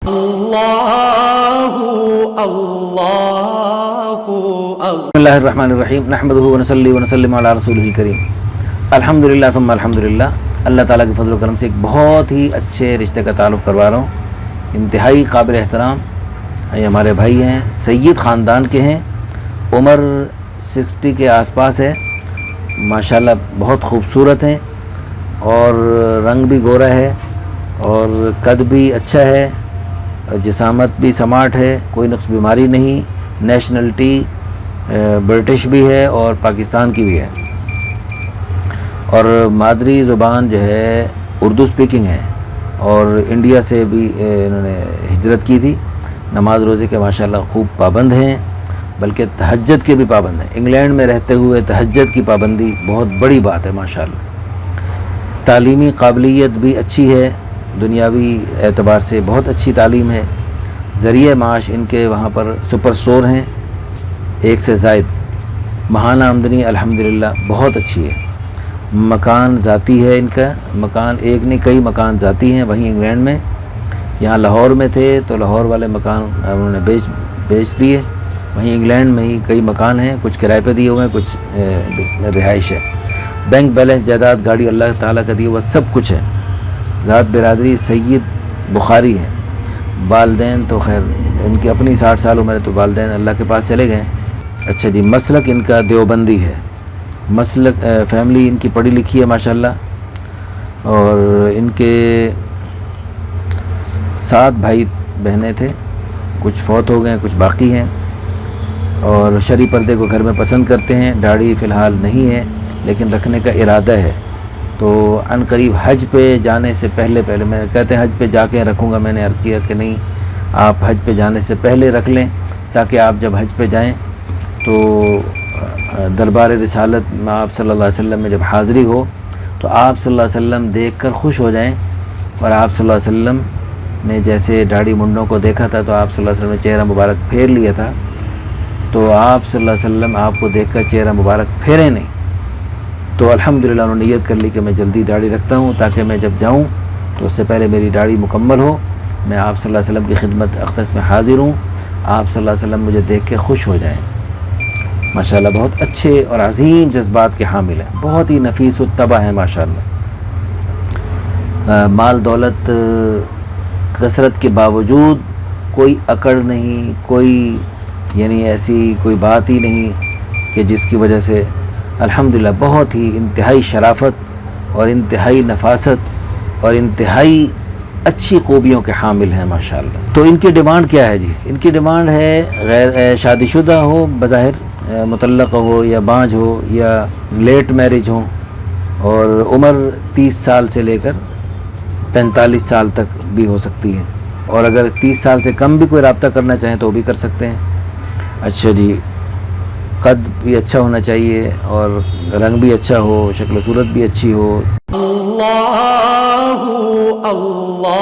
بسم اللہ الرحمن الرحیم نحمدہ ونصلی ونسلم علی رسولہ الکریم الحمدللہ ثم الحمدللہ۔ اللہ تعالیٰ کے فضل و کرم سے ایک بہت ہی اچھے رشتے کا تعلق کروا رہا ہوں، انتہائی قابل احترام۔ یہ ہمارے بھائی ہیں، سید خاندان کے ہیں، عمر 60 کے آس پاس ہے، ماشاءاللہ بہت خوبصورت ہیں اور رنگ بھی گورا ہے اور قد بھی اچھا ہے، جسامت بھی سماٹ ہے، کوئی نقص بیماری نہیں، نیشنلٹی برٹش بھی ہے اور پاکستان کی بھی ہے، اور مادری زبان جو ہے اردو سپیکنگ ہے، اور انڈیا سے بھی انہوں نے ہجرت کی تھی۔ نماز روزے کے ماشاءاللہ خوب پابند ہیں، بلکہ تہجد کے بھی پابند ہیں۔ انگلینڈ میں رہتے ہوئے تہجد کی پابندی بہت بڑی بات ہے ماشاءاللہ۔ تعلیمی قابلیت بھی اچھی ہے، دنیاوی اعتبار سے بہت اچھی تعلیم ہے۔ ذریعہ معاش ان کے وہاں پر سپر سٹور ہیں، ایک سے زائد، ماہانہ آمدنی الحمدللہ بہت اچھی ہے۔ مکان ذاتی ہے ان کا، مکان ایک نہیں کئی مکان ذاتی ہیں وہیں انگلینڈ میں۔ یہاں لاہور میں تھے تو لاہور والے مکان انہوں نے بیچ دیے، وہیں انگلینڈ میں ہی کئی مکان ہیں، کچھ کرائے پہ دیے ہوئے ہیں، کچھ رہائش ہے۔ بینک بیلنس، جائیداد، گاڑی اللہ تعالیٰ کا دیا ہوا سب کچھ ہے۔ ذات برادری سید بخاری ہیں۔ والدین تو خیر ان کی اپنی 60 سال عمر ہے تو والدین اللہ کے پاس چلے گئے۔ اچھا جی، مسلک ان کا دیوبندی ہے، مسلک فیملی ان کی پڑھی لکھی ہے ماشاءاللہ، اور ان کے 7 بھائی بہنیں تھے، کچھ فوت ہو گئے کچھ باقی ہیں، اور شرعی پردے کو گھر میں پسند کرتے ہیں۔ داڑھی فی الحال نہیں ہے لیکن رکھنے کا ارادہ ہے، تو عن قریب حج پہ جانے سے پہلے میں کہتے ہیں حج پہ جا کے رکھوں گا۔ میں نے عرض کیا کہ نہیں، آپ حج پہ جانے سے پہلے رکھ لیں، تاکہ آپ جب حج پہ جائیں تو دربار رسالت میں آپ صلی اللہ علیہ وسلم میں جب حاضری ہو تو آپ صلی اللہ علیہ وسلم دیکھ کر خوش ہو جائیں، اور آپ صلی اللہ علیہ وسلم نے جیسے داڑھی منڈوں کو دیکھا تھا تو آپ صلی اللہ علیہ وسلم نے چہرہ مبارک پھیر لیا تھا، تو آپ صلی اللہ علیہ وسلم آپ کو دیکھ کر چہرہ مبارک پھیرے نہیں، تو الحمدللہ انہوں نے نیت کر لی کہ میں جلدی داڑھی رکھتا ہوں تاکہ میں جب جاؤں تو اس سے پہلے میری داڑھی مکمل ہو، میں آپ صلی اللہ علیہ وسلم کی خدمت اقدس میں حاضر ہوں، آپ صلی اللہ علیہ وسلم مجھے دیکھ کے خوش ہو جائیں۔ ماشاءاللہ بہت اچھے اور عظیم جذبات کے حامل ہیں، بہت ہی نفیس الطبع ہیں ماشاءاللہ۔ مال دولت کثرت کے باوجود کوئی اکڑ نہیں، کوئی یعنی ایسی کوئی بات ہی نہیں کہ جس کی وجہ سے الحمدللہ بہت ہی انتہائی شرافت اور انتہائی نفاست اور انتہائی اچھی خوبیوں کے حامل ہیں ماشاءاللہ۔ تو ان کی ڈیمانڈ کیا ہے جی؟ ان کی ڈیمانڈ ہے غیر شادی شدہ ہو، بظاہر مطلقہ ہو یا بانجھ ہو یا لیٹ میرج ہو، اور عمر 30 سال سے لے کر 45 سال تک بھی ہو سکتی ہے، اور اگر 30 سال سے کم بھی کوئی رابطہ کرنا چاہیں تو وہ بھی کر سکتے ہیں۔ اچھا جی، قد بھی اچھا ہونا چاہیے اور رنگ بھی اچھا ہو، شکل و صورت بھی اچھی ہو۔ اللہ اللہ